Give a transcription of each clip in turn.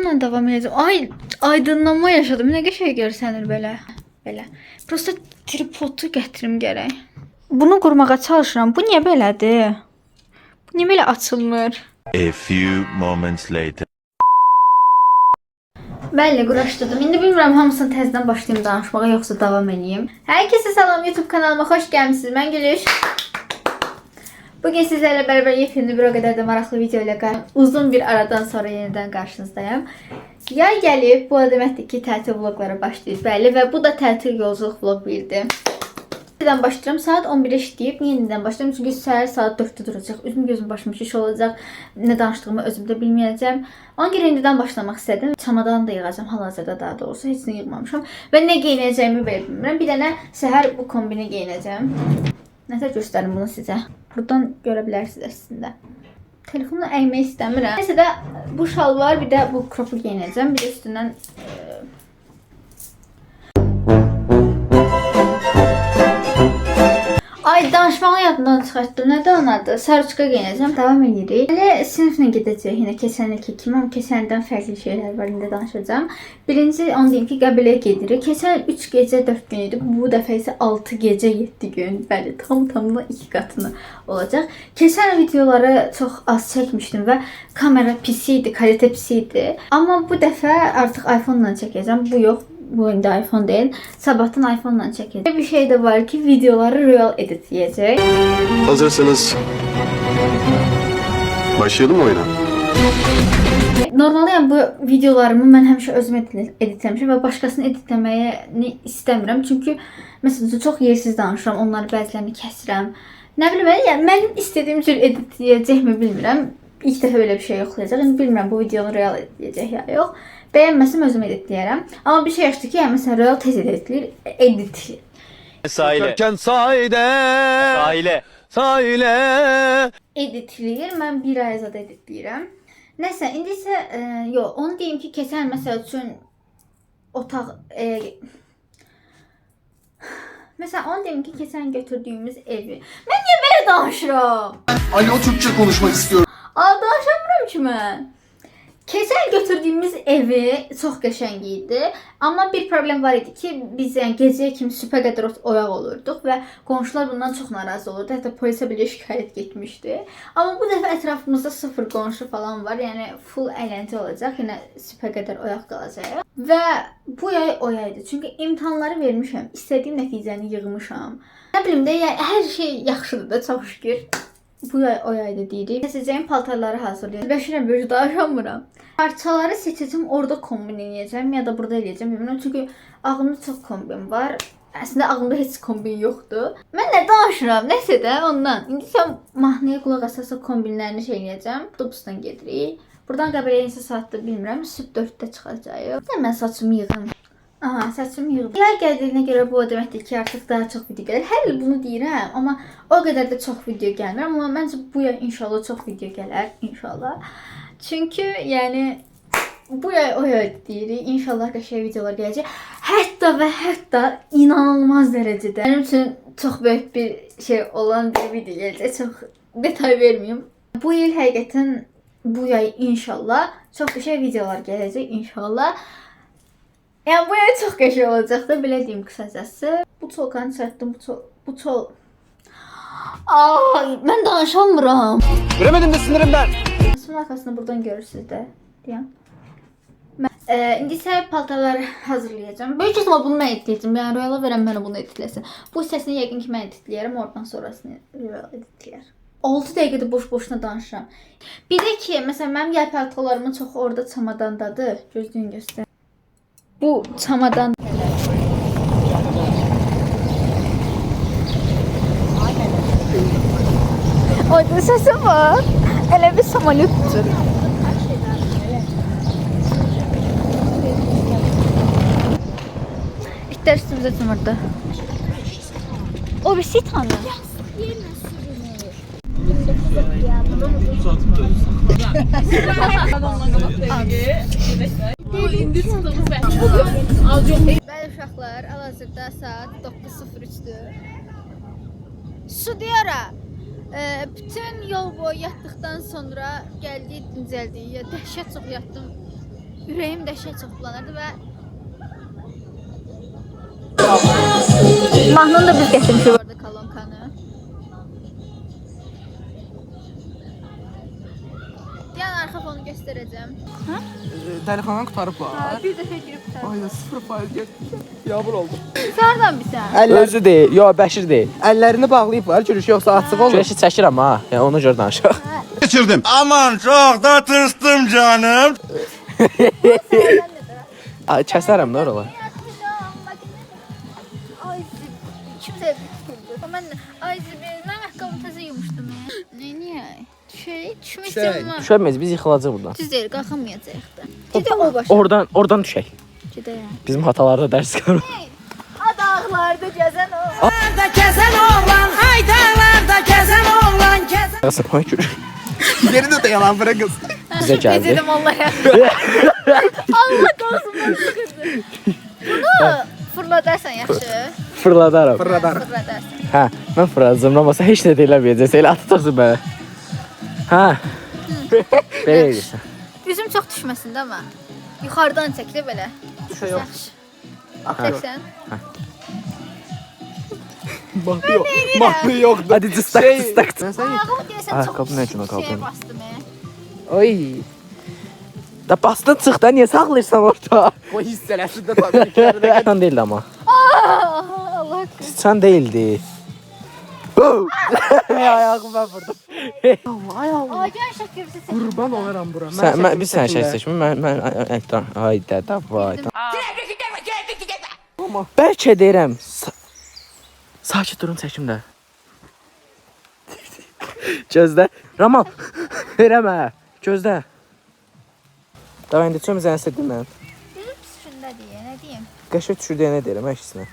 Bununla davam edəcəm. Ay, aydınlanma yaşadım. Nə qəşəng görsənir belə. Belə. Prosta tripodu gətirim gərək. Bunu qurmağa çalışıram. Bu niyə belədir? Bu niyə belə açılmır? A few moments later. Bəli, quraşdırdım. İndi bilmirəm hamısını təzədən başlayım danışmağa, yoxsa davam edeyim. Hər kəsə salam, YouTube kanalıma xoş gəlmisiniz. Mən Gülüş. Bugün sizlərlə bərabər yepyeni bir o qədər də maraqlı video ilə uzun bir aradan sonra yenidən qarşınızdayım. Yay gəlib, bu deməkdir ki, tətil vloglara başlayıb. Bəli, və bu da tətil yolculuq vlog 1-dir. Yenidən başlayıram, saat 11-ə işləyib, yenidən başlayıram çünki səhər saat 4-də duracaq. Üzüm gözüm başım şiş olacaq, nə danışdığımı özüm də bilməyəcəm. Ona görə yenidən başlamaq istədim. Çamadanı da yığacam, hal-hazırda daha doğrusu, heç nə yığmamışam. Və nə geyinəcəyimi belə bilmirəm. Bir dənə səhər bu kombini geyinəcəm. Nəsə göstərim bunu sizə. Buradan görə bilərsiniz əslində. Telefonu əymək istəmirəm. Nəsə də bu şal var, bir də bu kropu geyinəcəm. Bir də üstündən... Ay, danışmağı yadımdan çıxartdım. Nədir onun adı? Saruçka geyinəcəm. Davam edirik. Hələ siniflə gedəcək. Yenə keçənləki kimi, amma keçəndən fərqli şeylər var. İndi danışacağım. Birinci, onu deyim ki, Qəbiləyə gedirik. Keçən 3 gecə 4 gün idi. Bu dəfə isə 6 gecə 7 gün. Bəli, tam-tamına 2 qatını olacaq. Keçən videoları çox az çəkmişdim və kamera pis idi, kalite pis idi. Amma bu dəfə artıq iPhone-la çəkəcəm. Bu yox. Bu indi iPhone değil. Sabahtan iPhone'dan çekeceğim. Bir şey de var ki videoları Real editleyecek. Hazırsanız başlayalım mı oyuna? Normalde yani bu videolarımı ben həmişə özüm editləmişəm və başqasını editləməyi istəmirəm. Çünki məsələn çox yersiz danışıram, onları bəzilərini kəsirəm. Nə bilim, yəni mənim istədiyim cür editləyəcəkmi bilmirəm. İlk dəfə belə bir şey yoxlayacaq. İndi bilmirəm bu videonu Real editləyəcək ya yox. Bəyənməsəm özüm editləyərəm. Amma bir şey yaşdır ki, yəni məsələn Real tez editləyir. Sahile. Sahile. Editləyir. Mən bir ay zada editləyirəm. Nəsə, indi isə yox, onu deyim ki, keçən məsəl üçün otaq Mesela onu deyim ki, keçən götürdüyümüz evi. Mən niyə belə danışıram? Alo, Türkçe konuşmak istiyorum. Danışamıram ki mən. Keçən götürdüyümüz evi çox qəşəng idi. Amma bir problem var idi ki, biz yəni gecəyə kimi sübhə qədər oyaq olurduq və qonşular bundan çox narazı olurdu. Hətta polisə belə şikayət getmişdi. Amma bu dəfə ətrafımızda 0 qonşu falan var. Yəni full əyləncə olacaq. Yenə sübhə qədər oyaq qalacağıq. Və bu yay o yaydı. Çünki imtahanları vermişəm. İstədiyim nəticəni yığmışam. Nə bilim də, yəni hər şey yaxşıdır da, çox şükür. Bu yay o yayda deyirik. Seçəcəyim paltarları hazırlayacağım. Bəşirəm, bir danışamıram. Parçaları seçəcəm, orada kombin edəcəm ya da burada eləyəcəm. Bilmirəm, çünki ağımda çox kombin var. Əslində ağımda heç kombin yoxdur. Mən nə danışıram, nəsə də ondan. İndi sən mahnıya qulaq asarsa kombinlərini şey eləyəcəm. Dobusdan gedirik. Buradan Qəbiləyə insə saatda bilmirəm. Süb 4-də çıxacaq. Mən saçımı yığım. Aha, saçımı yığdım. Yay gəldiyinə görə bu o deməkdir ki, artıq daha çox video gəlir. Hər il bunu deyirəm, amma o qədər də çox video gəlmir. Amma məncə bu yay inşallah çox video gələr, inşallah. Çünki yəni bu yay o yay deyirik. İnşallah qəşəng videolar gələcək. Hətta və hətta inanılmaz dərəcədə mənim üçün çox böyük bir şey olan bir video gələcək. Çox detay verməyim. Bu il həqiqətən bu yay inşallah çox qəşəng videolar gələcək inşallah. Yəni bu yay çox qəşəng olacaq da, belə deyim qısacası. Bu çolkanı çərtdim, bu çol... Ay, mən danışamıram. Göremedim de sinirimden. Saçımın arkasını buradan görürsünüz də, deyəm. İndi isə paltarları hazırlayacağım. Böyük ihtimal bunu mən editləyəcəm. Yəni Royala verəm mənə bunu editləsin. Bu hissəsini yəqin ki mən editləyərəm, oradan sonrasını Royal editləyər. 6 dəqiqədə boş-boşuna danışıram. Bir də ki, məsələn mənim yay paltarlarımın çoxu orada çamadandadır. Gözlüyün göstər. Bu çamadan. Orada səsi var. Elə bir samolyotdur. İtlər üstümüzə cımırdı. O bir sitanı. Bəli uşaqlar, hal-hazırda saat 9:03-dür. Su diyara. Bütün yol boyu yatdıqdan sonra gəldik, dincəldik. Ya dəhşət çox yatdım. ürəyim dəhşət çox bulanırdı və mahnını da biz gətirmişik orada kolonkanı. Yəni arxa fonu göstərəcəm. Telefonun qutarıb var. Bir dəfə girib tutar. Ayda 0% getdi. Yağmur oldu. Sağdan bir sən. Özü deyil, yo Bəşir deyil. Əllərini bağlayıblar, gülüş yoxsa açıq olur. Güləşi çəkirəm ha. Yəni ona görə danışaq. Geçirdim. Aman çok da tırstım canım. Kəsərəm də oralar. Ay zib. Kimsə tutuldu. Mən ay zibil, mən ayaqqabımı təzə yumuşdum. Niyə? Düşmək istəyirəm. Düşəməyiz, biz yıxılacaq buradan. Düz deyil, qalxamayacaq da. Gedə o başa. Oradan düşək. Gedəyəm. Bizim hatalarda dərs çıxarıq. Dağlarda gəzən o. Qasım, ay gülüş. Yerini de yalan bırak kız. Bizə gəldi. Dedim Allah'a. Allah qorusun mən sıxırdı. Bunu fırladarsan yaxşı. Fırladarım. Fırladarsan. Hə, mən fırladacağım, amma sən heç nə deyiləməyəcəksən. Elə atacaqsın mənə. Hə. Belə edirsən. Üzüm çox düşməsin də amma. Yuxarıdan çəklə belə. Düşə yox. Yaxşı. Çəksən. Mahnı yoktu. Hadi cıstak. Ayağımı deyəsən Ayaqqabı çox nə üçün o qaldı? şey bastım. Oy. Da bastın çıx da, niyə saxlayırsan orada? O hissələsin de tabii ki. Sən deyildi amma. Allah Sən deyildi. Ayağımı mən vurdum. Ay gör şəkilsiz. Kurban olurum bura. Biz sən şey seçmin, mən ekran. Hayda, davay. Bəlkə deyirəm. Sakit durun çəkimdə. Gözlə. Ramal. Verəmə. Gözlə. Davay indi çöm zənsə deyim mən. Bizim üstündə deyə, nə deyim? Qəşə düşürdüyə nə deyirəm əksinə.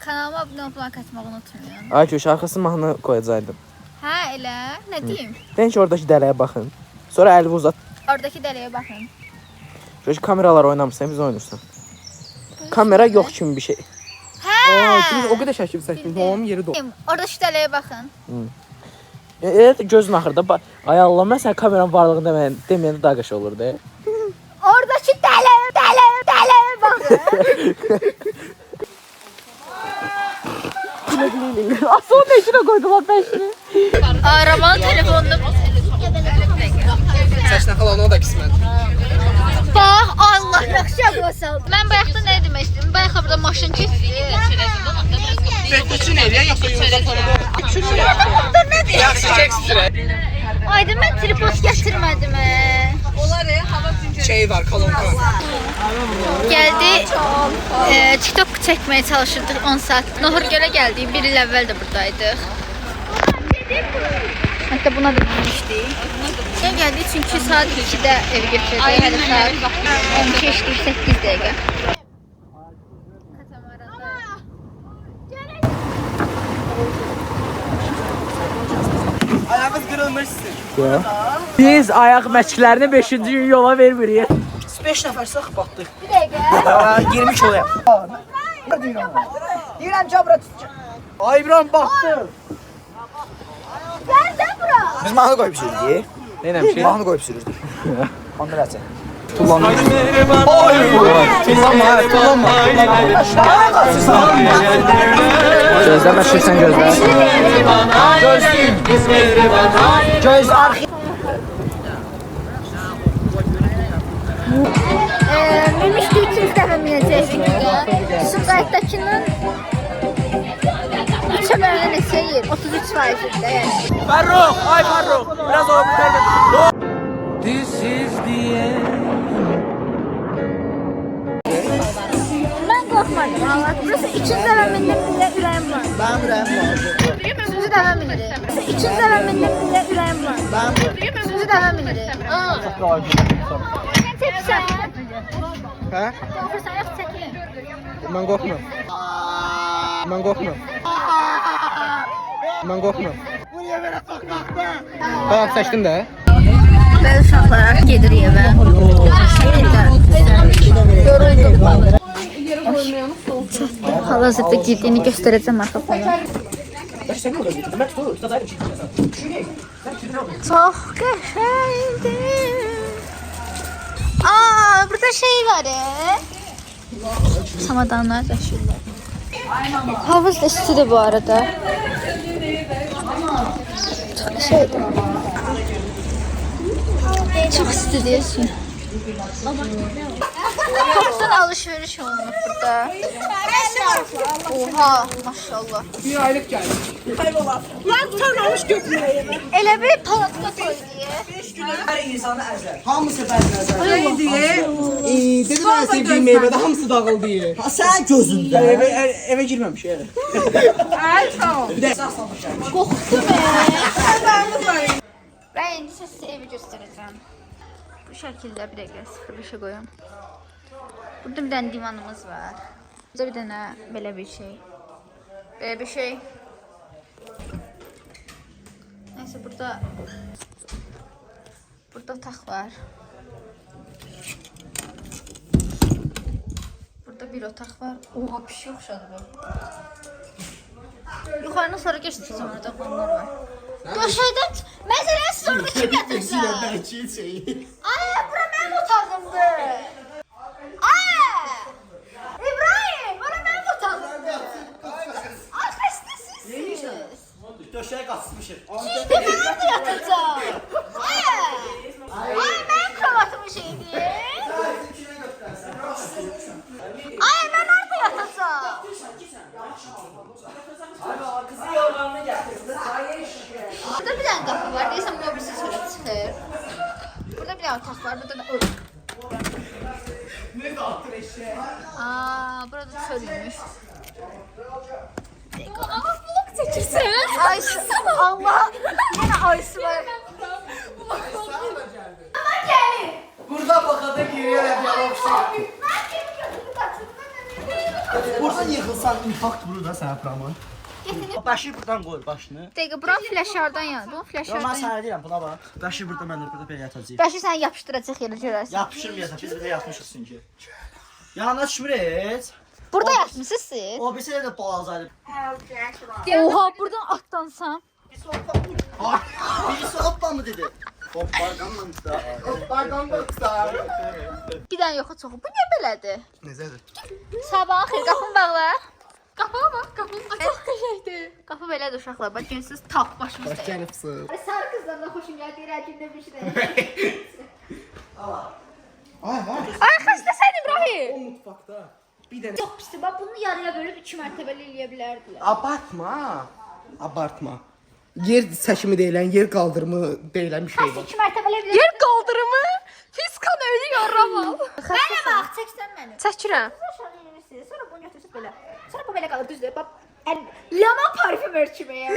Kanalıma abunə olub like atmağı unutmayın. Ay köş arxasını mahnı qoyacaqdım. Hə elə, nə deyim? Deyin ki oradakı dələyə baxın. Sonra əlini uzat. Oradakı dələyə baxın. Köş kameralar oynamırsan, biz oynursan. Kamera yox kimi bir şey. Hə. O kadar şaşırdım sen. Babamın yeri doğru. Oradakı dələyə baxın. Evet gözün axırda. Ay Allah, mən sən kameranın varlığını deməyəndə daha qəşəng olurdu. Oradakı dələyə baxın. Asıl ne içine koydular beşini? Arabanın telefonunu Saçına kalan o da kısmen. bax, Allah yaxşı yadına saldı. Mən bayaqda nə demək istəyirəm? Bayaq burada maşın keçdi. Üçün eğlen yoksa Yaxşı çek sıra. Ayda mən tripod gətirmədim. Şey var kalonka. Gəldi, TikTok çəkməyə çalışırdıq 10 saat. Nohur gölə gəldik, bir il əvvəl də buradaydıq. Hətta buna da bilmişdik. Niyə gəldik? Çünki saat 2-də ev götürəcək, hələ saat 12 işləyib 8 dəqiqə. Ayağımız kırılmışsın. Biz ayaq məşqlərini 5-ci gün yola vermirik. 5 nəfər sıx batdıq. Bir dəqiqə. 20 kiloya. Deyirəm ki, bura tutacaq. Ay İbrahim baxdı. Gəldə bura. Biz mahnı qoyub sürürdük. Neyləmiş? Mahnı qoyub sürürdük. Onu verəcək. Tullanma. Tullanma. Gözlə məşqə sən gözlə. Göz arxı. Bilmişdi 300 dəfə minəcəkdik. Sumqayıtdakının 3-ə bölünən neçə yer? 33%'də yəni. Farruh, ay Farruh. Biraz o bitirdim. Mən qorxmadım. Allah. Burası 3-cü dəfə mindim bilə ürəyim var. Benim ürəyim var. 3-cü dəfə minirim. 3-cü dəfə mindim bilə ürəyim var. 3-cü dəfə minirim. Çəksən. Hə? Qorxursan, yox çəkin. Mən qorxmuram. Mən qorxmuram. Mən qorxmuram. Tamam seçtin də. Belə uşaqlar gedirik evə. Hal-hazırda girdiyini göstərəcəm arxa fonu. Çox qəşəngdir. Burada sürü şey var Samadanlar taşıyorlar. Havuz da istidir bu arada. Çok şeydi. Çok istiyorsun. Toptan alışveriş olmuş burada. Oha maşallah. Bir aylık geldi. Elə bir palatka toy diye. Hamısı bəzən. Dedim ben sevdiğim meyvede hamısı dağıldı diye. Ha sən gözündə. Eve girmemiş yani. Qoxdu be. Ben indi size evi göstereceğim. Bu şekilde bir dakika sıfır bir şey koyayım. Burada bir tane divanımız var. Burada bir tane böyle bir şey. Böyle bir şey. Neyse burada otak var. Burada bir otak var. Oha bir şey oxşadı bu. Yuxarına sonra göstereceğim orada onlar var. Döşəkdə məsələn siz orada kim yatırsan? Ay, bura mənim otağımdır. Ay! İbrahim, bura mənim otağımdır. Ay, xəstəsiz. Döşəyə qaçmışıq. Siz də mən orada yatacağım. Ay! Ay, mənim kravatımı şeydir. Ay, mən orada yatacağım. Burada bir tane kapı var. Deyəsən bu birisi çölə çıxır. Burada bir tane otaq var. Burada da... Burada çölmüş. Ama vlog çəkirsən. Ayşe, Allah. Yenə Ayşe var. Ama gəlin. Burada baxada giriyor hep yalan. Mən kimi götürüb qaçırdım. Buradan yıxılsan infarkt vurur da sənə pramı. Getirib. Bəşir buradan qoy başını. Dəqiqə, buran flaşardan yandı. O Ya mən flaşardan. sənə deyirəm buna bax. Bəşir burada mən də burada belə yatacağıq. Bəşir səni yapışdıracaq yerə görərsən. Yapışırmayacaq biz burada yatmışıq çünki. Yanına düşmür heç. Burada yatmısınız siz? O birisi də balazaydı. Oha, buradan atlansam. Birisi hoppa mı dedi? Hoppa da. Bir dənə yoxa çoxu. Bu niyə belədir? Necədir? Sabah xeyir, qapını bağla. Qapıya bax, qapının çox qəşəngdir. Qapı belədir uşaqlar. Bax görürsüz, tap başımızda. Canıfsın. Sarı qızlardan xoşum gəldi, rəqimdə bir şey. Ay, xəstəsən İbrahim. O mutfakta. Bir de Çox pisdir. Bax bunu yarıya bölüb 2 mərtəbəli eləyə bilərdilər. abartma. Abartma. Yer çəkimi deyilən, yer qaldırımı deyilən bir şey Xəstə var. 2 mərtəbəli eləyə Yer qaldırımı? Fiskan ölüyor Ramal. Mənə bax, çəksən məni. Çəkirəm. Aşağı inirsiniz, sonra bunu götürsünüz belə. Sonra bu belə qalır, düzdür. Bax, lama parfüm ölçməyə.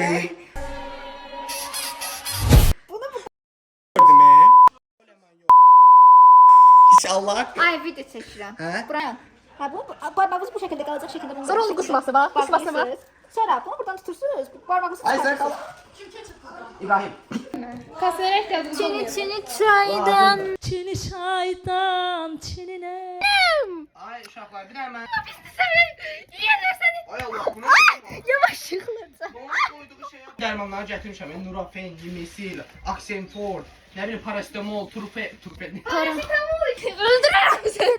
İnşallah. Ay, video çəkirəm. Hə? Buraya. Ha, bu barmağınız bu şəkildə qalacaq şəkildə bunu. Sonra onun qısması var, qısması var. Sonra bunu buradan tutursunuz. Barmağınız Ay sen çıxacaq. İbrahim. Kasaya ihtiyacımız Çini çaydan. Çini çaydan, çinine. Ay uşaqlar bir də mən. Yerlər səni. Ay Allah bunu. Yavaş yıxılacaq. Koyduğu şey. Dərmanları gətirmişəm. Nurafen, Misil, Aksenfor, nə bilim paracetamol, turfe. Paracetamol öldürərəm səni.